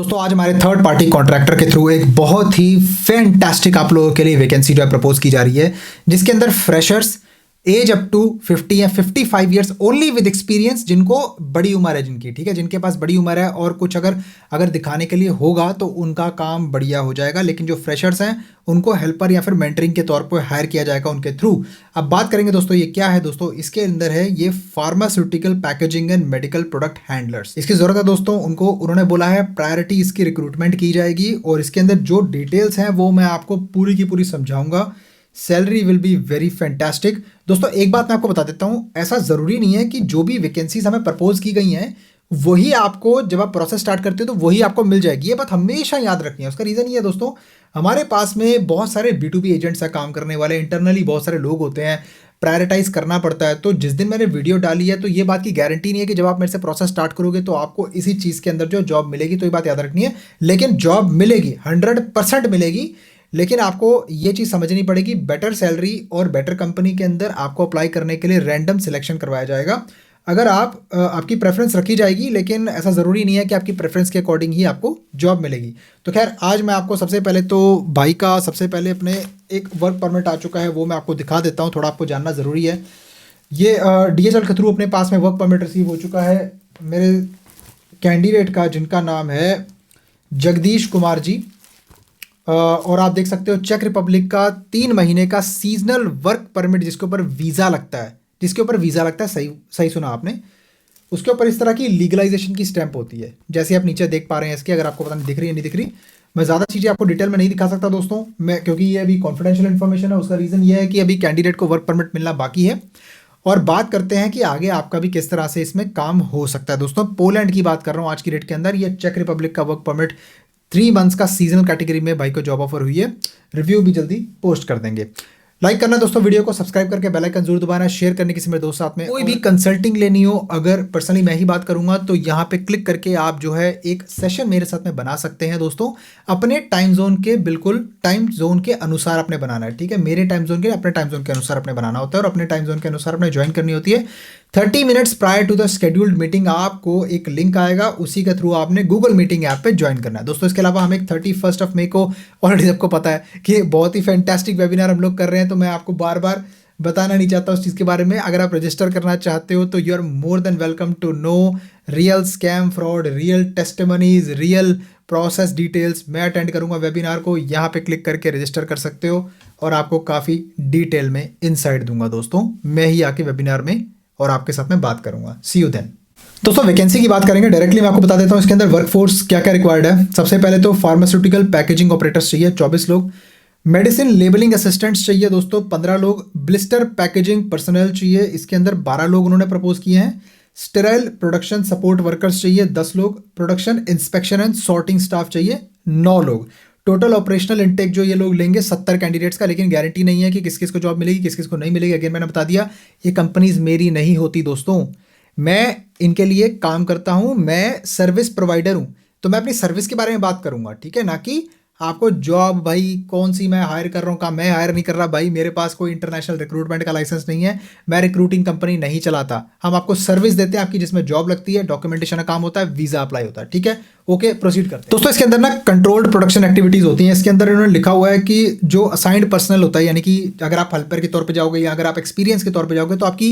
दोस्तों आज हमारे थर्ड पार्टी कॉन्ट्रैक्टर के थ्रू एक बहुत ही फैंटास्टिक आप लोगों के लिए वैकेंसी जो है प्रपोज की जा रही है, जिसके अंदर फ्रेशर्स एज अप टू 50 या 55 ईयर्स ओनली विद एक्सपीरियंस, जिनको बड़ी उम्र है जिनकी, ठीक है, जिनके पास बड़ी उम्र है और कुछ अगर अगर दिखाने के लिए होगा तो उनका काम बढ़िया हो जाएगा। लेकिन जो फ्रेशर्स हैं उनको हेल्पर या फिर मेंटरिंग के तौर पर हायर किया जाएगा उनके थ्रू। अब बात करेंगे दोस्तों ये क्या है। दोस्तों इसके अंदर है ये pharmaceutical packaging and medical product handlers. इसकी जरूरत है दोस्तों उनको, उन्होंने बोला है प्रायोरिटी इसकी रिक्रूटमेंट की जाएगी और इसके अंदर जो डिटेल्स हैं वो मैं आपको पूरी की पूरी समझाऊंगा। Salary will be very fantastic. दोस्तों एक बात मैं आपको बता देता हूँ, ऐसा ज़रूरी नहीं है कि जो भी वैकेंसीज हमें प्रपोज की गई हैं वही आपको, जब आप प्रोसेस स्टार्ट करते हो तो वही आपको मिल जाएगी। ये बात हमेशा याद रखनी है। उसका रीज़न ये है दोस्तों, हमारे पास में बहुत सारे B2B एजेंट्स हैं काम करने वाले, इंटरनली बहुत सारे लोग होते हैं, प्रायोरिटाइज करना पड़ता है। तो जिस दिन मैंने वीडियो डाली है तो ये बात की गारंटी नहीं है कि जब आप मेरे से प्रोसेस स्टार्ट करोगे तो आपको इसी चीज़ के अंदर जो जॉब मिलेगी। तो ये बात याद रखनी है, लेकिन जॉब मिलेगी, 100% मिलेगी। लेकिन आपको ये चीज़ समझनी पड़ेगी, बेटर सैलरी और बेटर कंपनी के अंदर आपको अप्लाई करने के लिए रैंडम सिलेक्शन करवाया जाएगा। अगर आपकी प्रेफरेंस रखी जाएगी, लेकिन ऐसा ज़रूरी नहीं है कि आपकी प्रेफरेंस के अकॉर्डिंग ही आपको जॉब मिलेगी। तो खैर आज मैं आपको सबसे पहले तो भाई का सबसे पहले अपने एक वर्क परमिट आ चुका है वो मैं आपको दिखा देता हूँ, थोड़ा आपको जानना ज़रूरी है। ये DHL के थ्रू अपने पास में वर्क परमिट रिसीव हो चुका है मेरे कैंडिडेट का, जिनका नाम है जगदीश कुमार जी। और आप देख सकते हो चेक रिपब्लिक का 3 महीने का सीजनल वर्क परमिट, जिसके ऊपर वीज़ा लगता है, सही सुना आपने। उसके ऊपर इस तरह की लीगलाइजेशन की स्टैंप होती है, जैसे आप नीचे देख पा रहे हैं इसकी। अगर आपको पता नहीं दिख रही है नहीं दिख रही, मैं ज़्यादा चीज़ें आपको डिटेल में नहीं दिखा सकता दोस्तों मैं, क्योंकि ये अभी कॉन्फिडेंशियल इन्फॉर्मेशन है। उसका रीज़न ये है कि अभी कैंडिडेट को वर्क परमिट मिलना बाकी है। और बात करते हैं कि आगे आपका भी किस तरह से इसमें काम हो सकता है। दोस्तों पोलैंड की बात कर रहा हूँ आज की डेट के अंदर। ये चेक रिपब्लिक का वर्क परमिट 3 मंथ्स का सीजनल कैटेगरी में भाई को जॉब ऑफर हुई है। रिव्यू भी जल्दी पोस्ट कर देंगे। लाइक करना दोस्तों वीडियो को, सब्सक्राइब करके बेल आइकन जरूर दबाना, शेयर करने किसी मेरे दोस्त साथ में। कोई भी कंसल्टिंग लेनी हो, अगर पर्सनली मैं ही बात करूंगा तो यहाँ पे क्लिक करके आप जो है एक सेशन मेरे साथ में बना सकते हैं दोस्तों। अपने टाइम जोन के, बिल्कुल टाइम जोन के अनुसार अपने बनाना है, ठीक है। मेरे टाइम जोन के अपने टाइम जोन के अनुसार अपने बनाना होता है और अपने टाइम जोन के अनुसार अपने ज्वाइन करनी होती है। 30 minutes prior to the scheduled meeting आपको एक लिंक आएगा, उसी के थ्रू आपने गूगल मीटिंग ऐप पे ज्वाइन करना है दोस्तों। इसके अलावा हम एक 31 मई को, ऑलरेडी सबको पता है कि बहुत ही फैंटास्टिक वेबिनार हम लोग कर रहे हैं, तो मैं आपको बार बार बताना नहीं चाहता उस चीज़ के बारे में। अगर आप रजिस्टर करना चाहते हो तो you are more than welcome to no real scam fraud, real testimonies, real process details. मैं अटेंड करूंगा वेबिनार को, यहाँ पे क्लिक करके रजिस्टर कर सकते हो और आपको काफ़ी डिटेल में इनसाइट दूंगा दोस्तों, मैं ही आके वेबिनार में और आपके साथ में बात करूंगा। सी यू देन। दोस्तों वैकेंसी की बात करेंगे डायरेक्टली, मैं आपको बता देता हूँ इसके अंदर वर्कफोर्स क्या क्या रिक्वायर्ड है। सबसे पहले तो फार्मास्यूटिकल पैकेजिंग ऑपरेटर्स चाहिए 24 लोग, मेडिसिन लेबलिंग असिस्टेंट्स चाहिए दोस्तों 15 लोग, ब्लिस्टर पैकेजिंग पर्सनल चाहिए, इसके अंदर 12 लोग उन्होंने प्रपोज किए हैं, स्टेराइल प्रोडक्शन सपोर्ट वर्कर्स चाहिए 10 लोग, production inspection and sorting staff चाहिए 9 लोग। टोटल ऑपरेशनल इनटेक जो ये लोग लेंगे 70 कैंडिडेट्स का, लेकिन गारंटी नहीं है कि किस किस को जॉब मिलेगी किस किस को नहीं मिलेगी। अगेन मैंने बता दिया ये कंपनीज मेरी नहीं होती दोस्तों, मैं इनके लिए काम करता हूं, मैं सर्विस प्रोवाइडर हूं, तो मैं अपनी सर्विस के बारे में बात करूंगा, ठीक है, ना कि आपको जॉब भाई कौन सी मैं हायर कर रहा हूँ का मैं हायर नहीं कर रहा भाई। मेरे पास कोई इंटरनेशनल रिक्रूटमेंट का लाइसेंस नहीं है, मैं रिक्रूटिंग कंपनी नहीं चलाता। हम आपको सर्विस देते हैं आपकी, जिसमें जॉब लगती है, डॉक्यूमेंटेशन का काम होता है, वीजा अप्लाई होता है, ठीक है। ओके प्रोसीड करते हैं दोस्तों। इसके अंदर ना कंट्रोल्ड प्रोडक्शन एक्टिविटीज होती हैं। इसके अंदर इन्होंने लिखा हुआ है कि जो असाइंड पर्सनल होता है, यानी कि अगर आप हेल्पर के तौर पर जाओगे या अगर आप एक्सपीरियंस के तौर पर जाओगे तो आपकी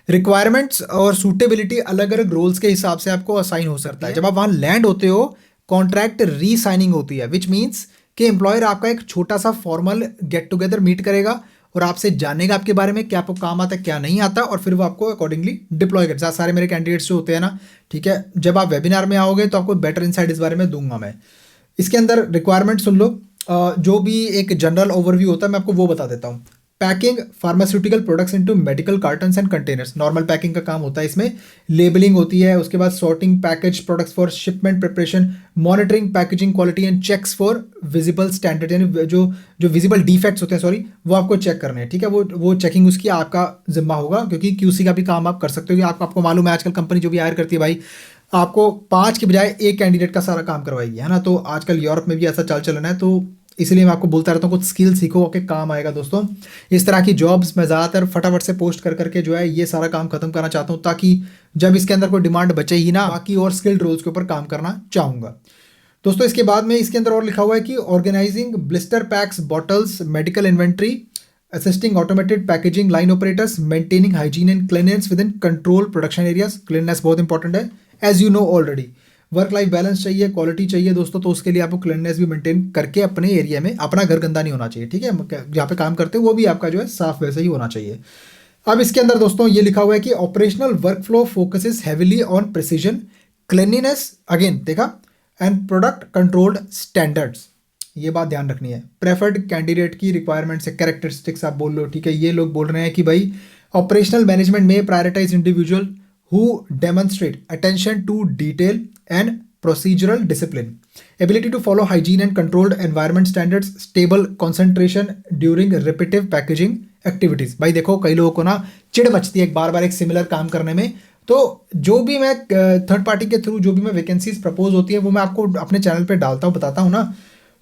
रिक्वायरमेंट्स और सूटेबिलिटी अलग अलग रोल्स के हिसाब से आपको असाइन हो सकता है। जब आप वहां लैंड होते हो कॉन्ट्रैक्ट री साइनिंग होती है, विच मीन्स कि एम्प्लॉयर आपका एक छोटा सा फॉर्मल गेट टुगेदर मीट करेगा और आपसे जानेगा आपके बारे में क्या आपको काम आता है क्या नहीं आता, और फिर वो आपको अकॉर्डिंगली डिप्लॉय करेगा। सारे मेरे कैंडिडेट्स जो होते हैं ना, ठीक है, जब आप वेबिनार में आओगे तो आपको बेटर इनसाइट इस बारे में दूंगा मैं। इसके अंदर रिक्वायरमेंट सुन लो, जो भी एक जनरल ओवरव्यू होता है मैं आपको वो बता देता हूँ। Packing pharmaceutical products into medical cottons and containers, normal packing का काम होता है इसमें। लेबलिंग होती है, उसके बाद sorting package products for shipment preparation, monitoring packaging quality and checks for visible standard, यानी जो विजिबल डिफेक्ट्स होते हैं सॉरी, वो आपको चेक करने हैं, ठीक है। वो चेकिंग उसकी आपका जिम्मा होगा, क्योंकि QC का भी काम आप कर सकते हो। आपको मालूम है आजकल कंपनी जो भी हायर करती है भाई, आपको 5 की बजाय 1 कैंडिडेट का सारा काम करवाएगी, है ना। तो आजकल यूरोप में भी ऐसा चाल चलन है, तो इसलिए मैं आपको बोलता रहता हूँ कुछ स्किल सीखो, ओके, काम आएगा दोस्तों। इस तरह की जॉब्स मैं ज़्यादातर फटाफट से पोस्ट कर करके जो है ये सारा काम खत्म करना चाहता हूँ, ताकि जब इसके अंदर कोई डिमांड बचे ही ना, बाकी और स्किल्ड रोल्स के ऊपर काम करना चाहूँगा। दोस्तों इसके बाद में इसके अंदर और लिखा हुआ है कि organizing blister packs, bottles, medical inventory, assisting automated packaging line operators, maintaining hygiene and cleanliness within control production areas. Cleanliness बहुत इंपॉर्टेंट है, as you know already. Work life balance चाहिए, क्वालिटी चाहिए दोस्तों, तो उसके लिए आपको क्लीननेस भी मेंटेन करके अपने एरिया में, अपना घर गंदा नहीं होना चाहिए, ठीक है। जहाँ पे काम करते हो वो भी आपका जो है साफ वैसे ही होना चाहिए। अब इसके अंदर दोस्तों ये लिखा हुआ है कि operational workflow focuses heavily on precision, cleanliness, again देखा, एंड प्रोडक्ट कंट्रोल्ड स्टैंडर्ड्स। ये बात ध्यान रखनी है। प्रेफर्ड कैंडिडेट की रिक्वायरमेंट्स से कैरेक्टरिस्टिक्स आप बोल लो, ठीक है। ये लोग बोल रहे हैं कि भाई ऑपरेशनल मैनेजमेंट में prioritize individual who demonstrate attention to detail and procedural discipline, ability to follow hygiene and controlled environment standards, stable concentration during repetitive packaging activities. भाई देखो कई लोगों को ना चिढ़ मचती है बार बार एक सिमिलर काम करने में, तो जो भी मैं थर्ड पार्टी के थ्रू जो भी मैं वैकेंसीज प्रपोज होती है वो मैं आपको अपने चैनल पे डालता हूँ, बताता हूँ ना,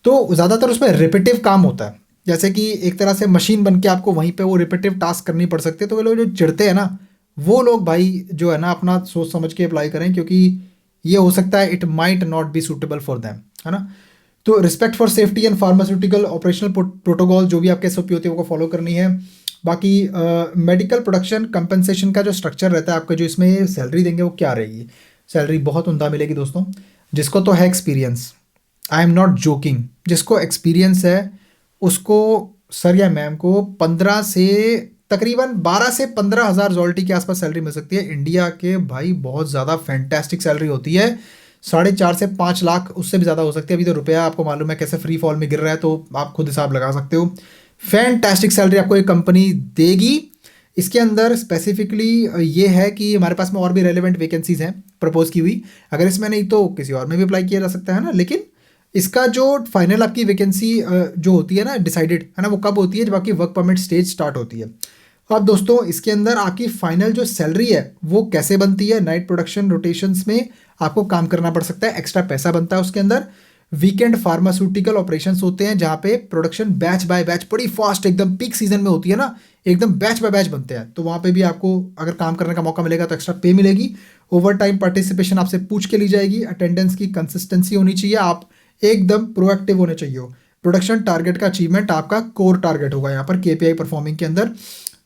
तो ज़्यादातर उसमें रिपीटिव काम होता है। जैसे कि एक तरह से मशीन बन के आपको वहीं पे वो रिपीटिव टास्क करनी पड़ सकती है। तो वे लोग जो चिढ़ते हैं ना, वो लोग भाई जो है ना अपना सोच समझ के अप्लाई करें, क्योंकि ये हो सकता है it might not be suitable for them, है ना। तो respect for safety and pharmaceutical operational protocol, जो भी आपके एसओपी होती है वो फॉलो करनी है। बाकी मेडिकल प्रोडक्शन कंपनसेशन का जो स्ट्रक्चर रहता है आपका, जो इसमें सैलरी देंगे वो क्या रहेगी। सैलरी बहुत उम्दा मिलेगी दोस्तों, जिसको तो है experience, I am not joking, जिसको एक्सपीरियंस है उसको सर या मैम को 15 से तकरीबन 12 से 15,000 रॉयल्टी के आसपास सैलरी मिल सकती है। इंडिया के भाई बहुत ज़्यादा फैंटेस्टिक सैलरी होती है, 4.5 से 5 लाख, उससे भी ज़्यादा हो सकती है। अभी तो रुपया आपको मालूम है कैसे फ्री फॉल में गिर रहा है, तो आप खुद हिसाब लगा सकते हो। फैंटास्टिक सैलरी आपको एक कंपनी देगी। इसके अंदर स्पेसिफिकली ये है कि हमारे पास में और भी रेलिवेंट वैकेंसीज हैं प्रपोज की हुई, अगर इसमें नहीं तो किसी और में भी अप्लाई किया जा सकता है ना। लेकिन इसका जो फाइनल आपकी वैकेंसी जो होती है ना डिसाइडेड, है ना, वो कब होती है, जब आपकी वर्क परमिट स्टेज स्टार्ट होती है। अब दोस्तों इसके अंदर आपकी फाइनल जो सैलरी है वो कैसे बनती है, नाइट प्रोडक्शन रोटेशंस में आपको काम करना पड़ सकता है, एक्स्ट्रा पैसा बनता है उसके अंदर। वीकेंड फार्मास्यूटिकल ऑपरेशंस होते हैं जहाँ पे प्रोडक्शन बैच बाय बैच बड़ी फास्ट एकदम पीक सीजन में होती है ना, एकदम बैच बाय बैच बनते हैं, तो वहाँ पे भी आपको अगर काम करने का मौका मिलेगा तो एक्स्ट्रा पे मिलेगी। ओवर टाइम पार्टिसिपेशन आपसे पूछ के ली जाएगी, अटेंडेंस की कंसिस्टेंसी होनी चाहिए, आप एकदम प्रोएक्टिव होने चाहिए हो। प्रोडक्शन टारगेट का अचीवमेंट आपका कोर टारगेट होगा यहाँ पर केपीआई परफॉर्मिंग के अंदर।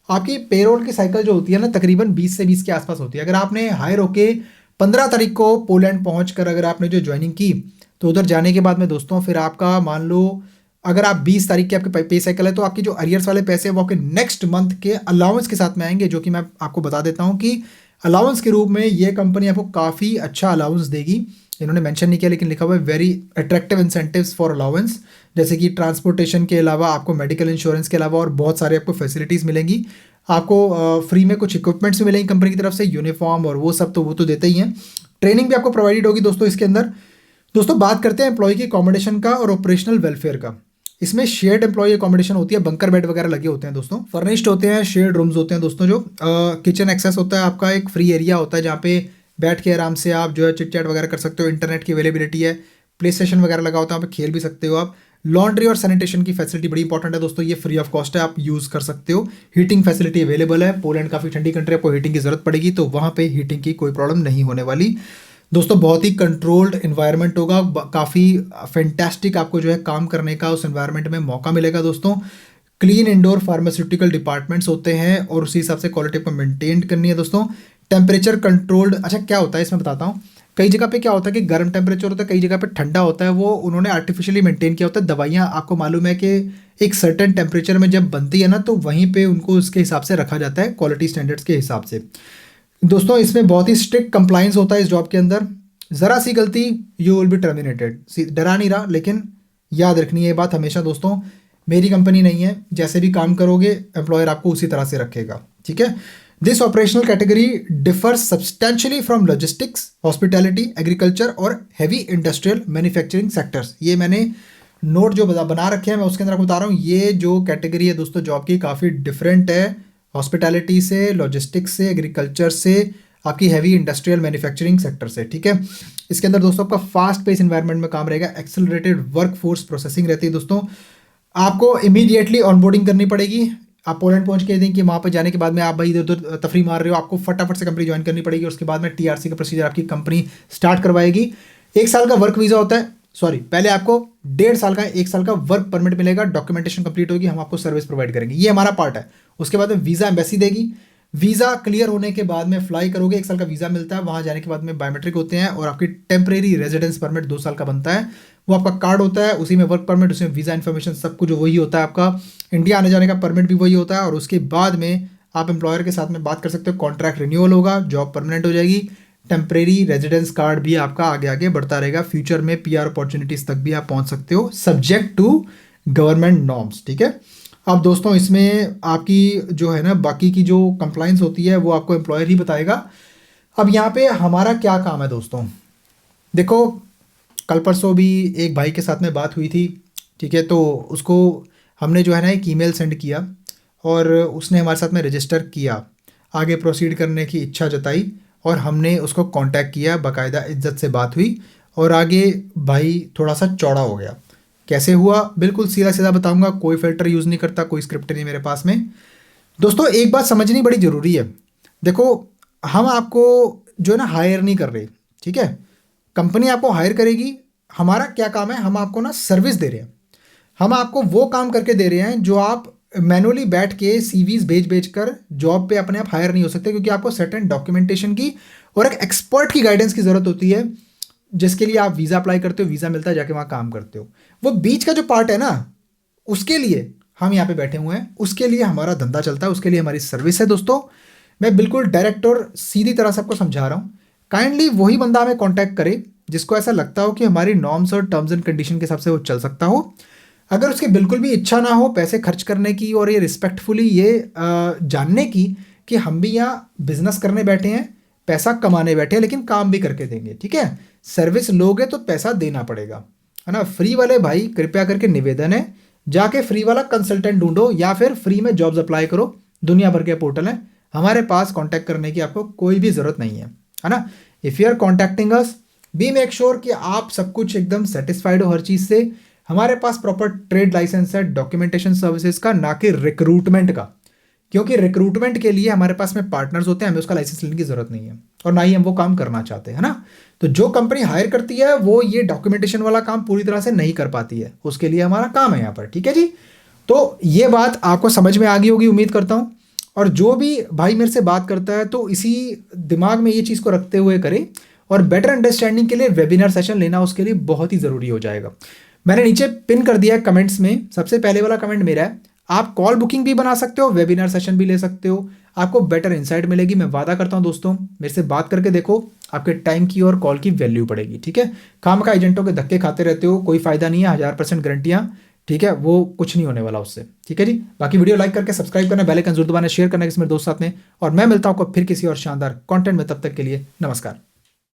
आपकी पेरोल की साइकिल जो होती है ना तकरीबन 20 से 20 के आसपास होती है। अगर आपने हायर होके 15 तारीख को पोलैंड पहुँच कर अगर आपने जो ज्वाइनिंग की, तो उधर जाने के बाद में दोस्तों फिर आपका मान लो अगर आप 20 तारीख के आपके पे साइकिल है, तो आपकी जो अरियर्स वाले पैसे हैं वो आपके नेक्स्ट मंथ के अलाउंस के साथ में आएंगे, जो कि मैं आपको बता देता हूँ कि अलाउंस के रूप में ये कंपनी आपको काफ़ी अच्छा अलाउंस देगी। इन्होंने मेंशन नहीं किया लेकिन लिखा हुआ है very attractive incentives for allowance, जैसे कि ट्रांसपोर्टेशन के अलावा आपको मेडिकल इंश्योरेंस के अलावा और बहुत सारे आपको फैसिलिटीज़ मिलेंगी। आपको फ्री में कुछ इक्विपमेंट्स भी मिलेंगी कंपनी की तरफ से, यूनिफॉर्म और वो सब तो वो तो देते ही हैं। ट्रेनिंग भी आपको प्रोवाइडेड होगी दोस्तों इसके अंदर। दोस्तों बात करते हैं एम्प्लॉय की अकोमोडेशन का और ऑपरेशनल वेलफेयर का। इसमें शेयर्ड एम्प्लॉय अकोमोडेशन होती है, बंकर बेड वगैरह लगे होते हैं दोस्तों, फर्निश्ड होते हैं, शेयर्ड रूम्स होते हैं दोस्तों, जो किचन एक्सेस होता है आपका, एक फ्री एरिया होता है जहाँ पे बैठ के आराम से आप जो है चिट चैट वगैरह कर सकते हो, इंटरनेट की अवेलेबिलिटी है, प्ले स्टेशन वगैरह लगा होता है, वहाँ पे खेल भी सकते हो आप। लॉन्ड्री और सैनिटेशन की फैसिलिटी बड़ी इंपॉर्टेंट है दोस्तों, ये फ्री ऑफ कॉस्ट है, आप यूज़ कर सकते हो। हीटिंग फैसिलिटी अवेलेबल है, पोलैंड काफ़ी ठंडी कंट्री, आपको हीटिंग की ज़रूरत पड़ेगी तो वहाँ पे हीटिंग की कोई प्रॉब्लम नहीं होने वाली दोस्तों। बहुत ही कंट्रोल्ड इन्वायरमेंट होगा, काफ़ी फैंटास्टिक आपको जो है काम करने का उस इन्वायरमेंट में मौका मिलेगा दोस्तों। क्लीन इंडोर फार्मास्यूटिकल डिपार्टमेंट्स होते हैं और उसी हिसाब से क्वालिटी को मेंटेन करनी है दोस्तों। टेम्परेचर कंट्रोल्ड, अच्छा क्या होता है इसमें बताता हूँ। कई जगह पे क्या होता है कि गर्म टेम्परेचर होता है, कई जगह पे ठंडा होता है, वो उन्होंने आर्टिफिशियली मेंटेन किया होता है। दवाइयाँ आपको मालूम है कि एक सर्टेन टेम्परेचर में जब बनती है ना, तो वहीं पे उनको उसके हिसाब से रखा जाता है, क्वालिटी स्टैंडर्ड्स के हिसाब से दोस्तों। इसमें बहुत ही स्ट्रिक्ट कंप्लाइंस होता है इस जॉब के अंदर, ज़रा सी गलती यू विल बी टर्मिनेटेड। डरा नहीं रहा, लेकिन याद रखनी है ये बात हमेशा दोस्तों, मेरी कंपनी नहीं है, जैसे भी काम करोगे एम्प्लॉयर आपको उसी तरह से रखेगा, ठीक है। This operational category differs substantially from logistics, hospitality, agriculture और हैवी इंडस्ट्रियल मैन्युफैक्चरिंग सेक्टर्स। ये मैंने नोट जो बना रखे हैं मैं उसके अंदर आपको बता रहा हूँ, ये जो कैटेगरी है दोस्तों जॉब की काफ़ी डिफरेंट है हॉस्पिटैलिटी से, लॉजिस्टिक्स से, एग्रीकल्चर से, आपकी हैवी इंडस्ट्रियल मैन्युफैक्चरिंग सेक्टर से, ठीक है। इसके अंदर दोस्तों आपका फास्ट पेस इन्वायरमेंट में काम रहेगा, एक्सेलरेटेड वर्क फोर्स प्रोसेसिंग रहती है दोस्तों। आपको इमीडिएटली ऑनबोर्डिंग करनी पड़ेगी। आप पोलैंड पहुंच के दें कि वहाँ पर जाने के बाद में आप भाई इधर उधर तफरी मार रहे हो, आपको फटाफट से कंपनी ज्वाइन करनी पड़ेगी। उसके बाद में टीआरसी का प्रोसीजर आपकी कंपनी स्टार्ट करवाएगी। 1 साल का वर्क वीज़ा होता है, सॉरी, पहले आपको 1.5 साल का 1 साल का वर्क परमिट मिलेगा, डॉक्यूमेंटेशन कंप्लीट होगी, हम आपको सर्विस प्रोवाइड करेंगे, ये हमारा पार्ट है। उसके बाद में वीज़ा एम्बेसी देगी, वीज़ा क्लियर होने के बाद में फ्लाई करोगे, 1 साल का वीज़ा मिलता है, वहाँ जाने के बाद में बायोमेट्रिक होते हैं और आपकी टेम्परेरी रेजिडेंस परमिट 2 साल का बनता है, वो आपका कार्ड होता है, उसी में वर्क परमिट, उसमें वीज़ा इन्फॉर्मेशन सब कुछ वही होता है, आपका इंडिया आने जाने का परमिट भी वही होता है। और उसके बाद में आप एम्प्लॉयर के साथ में बात कर सकते हो, कॉन्ट्रैक्ट रिन्यूअल होगा, जॉब परमानेंट हो जाएगी, टेम्परेरी रेजिडेंस कार्ड भी आपका आगे आगे बढ़ता रहेगा, फ्यूचर में पीआर अपॉर्चुनिटीज़ तक भी आप पहुंच सकते हो, सब्जेक्ट टू गवर्नमेंट नॉर्म्स, ठीक है। अब दोस्तों इसमें आपकी जो है ना बाकी की जो कंप्लाइंस होती है वो आपको एम्प्लॉयर ही बताएगा। अब यहाँ पे हमारा क्या काम है दोस्तों, देखो कल परसों भी एक भाई के साथ में बात हुई थी, ठीक है, तो उसको हमने जो है ना एक ईमेल सेंड किया और उसने हमारे साथ में रजिस्टर किया, आगे प्रोसीड करने की इच्छा जताई और हमने उसको कांटेक्ट किया, बाकायदा इज्जत से बात हुई और आगे भाई थोड़ा सा चौड़ा हो गया। कैसे हुआ, बिल्कुल सीधा सीधा बताऊंगा, कोई फिल्टर यूज़ नहीं करता, कोई स्क्रिप्ट नहीं मेरे पास में। दोस्तों एक बात समझनी बड़ी ज़रूरी है, देखो हम आपको जो है ना हायर नहीं कर रहे, ठीक है, कंपनी आपको हायर करेगी, हमारा क्या काम है, हम आपको ना सर्विस दे रहे हैं, हम आपको वो काम करके दे रहे हैं जो आप मैनुअली बैठ के सीवीज भेज भेज कर जॉब पे अपने आप हायर नहीं हो सकते, क्योंकि आपको सर्टेन डॉक्यूमेंटेशन की और एक एक्सपर्ट की गाइडेंस की ज़रूरत होती है, जिसके लिए आप वीज़ा अप्लाई करते हो, वीज़ा मिलता है, जाके वहाँ काम करते हो। वो बीच का जो पार्ट है ना, उसके लिए हम यहाँ पे बैठे हुए हैं, उसके लिए हमारा धंधा चलता है, उसके लिए हमारी सर्विस है। दोस्तों मैं बिल्कुल डायरेक्ट और सीधी तरह से आपको समझा रहा हूँ, काइंडली वही बंदा हमें कॉन्टैक्ट करे जिसको ऐसा लगता हो कि हमारी नॉर्म्स और टर्म्स एंड कंडीशन के हिसाब से वो चल सकता हो। अगर उसकी बिल्कुल भी इच्छा ना हो पैसे खर्च करने की और ये रिस्पेक्टफुली ये जानने की कि हम भी यहाँ बिजनेस करने बैठे हैं, पैसा कमाने बैठे हैं, लेकिन काम भी करके देंगे, ठीक है, सर्विस लोगे तो पैसा देना पड़ेगा, है ना। फ्री वाले भाई कृपया करके निवेदन है, जाके फ्री वाला कंसल्टेंट ढूंढो या फिर फ्री में जॉब्स अप्लाई करो, दुनिया भर के पोर्टल हैं, हमारे पास कांटेक्ट करने की आपको कोई भी ज़रूरत नहीं है ना। If you are contacting us, be make sure कि आप सब कुछ एकदम सेटिस्फाइड हो हर चीज़ से। हमारे पास प्रॉपर ट्रेड लाइसेंस है डॉक्यूमेंटेशन सर्विसेज का, ना कि रिक्रूटमेंट का, क्योंकि रिक्रूटमेंट के लिए हमारे पास में पार्टनर्स होते हैं, हमें उसका लाइसेंस लेने की ज़रूरत नहीं है और ना ही हम वो काम करना चाहते हैं ना। तो जो कंपनी हायर करती है वो ये डॉक्यूमेंटेशन वाला काम पूरी तरह से नहीं कर पाती है, उसके लिए हमारा काम है यहाँ पर, ठीक है जी। तो ये बात आपको समझ में आ गई होगी उम्मीद करता हूँ, और जो भी भाई मेरे से बात करता है तो इसी दिमाग में ये चीज़ को रखते हुए करे, और बेटर अंडरस्टैंडिंग के लिए वेबिनार सेशन लेना उसके लिए बहुत ही ज़रूरी हो जाएगा। मैंने नीचे पिन कर दिया है कमेंट्स में, सबसे पहले वाला कमेंट मेरा है, आप कॉल बुकिंग भी बना सकते हो, वेबिनार सेशन भी ले सकते हो, आपको बेटर इंसाइट मिलेगी। मैं वादा करता हूं दोस्तों, मेरे से बात करके देखो, आपके टाइम की और कॉल की वैल्यू बढ़ेगी, ठीक है। खामखा एजेंटों के धक्के खाते रहते हो, कोई फायदा नहीं है, 1000% गारंटियां, ठीक है, वो कुछ नहीं होने वाला उससे, ठीक है जी। बाकी वीडियो लाइक करके सब्सक्राइब करना, बेल आइकन जरूर दबाना, शेयर करना किसी मेरे दोस्त साथ में, और मैं मिलता हूं आपको फिर किसी और शानदार कंटेंट में, तब तक के लिए नमस्कार।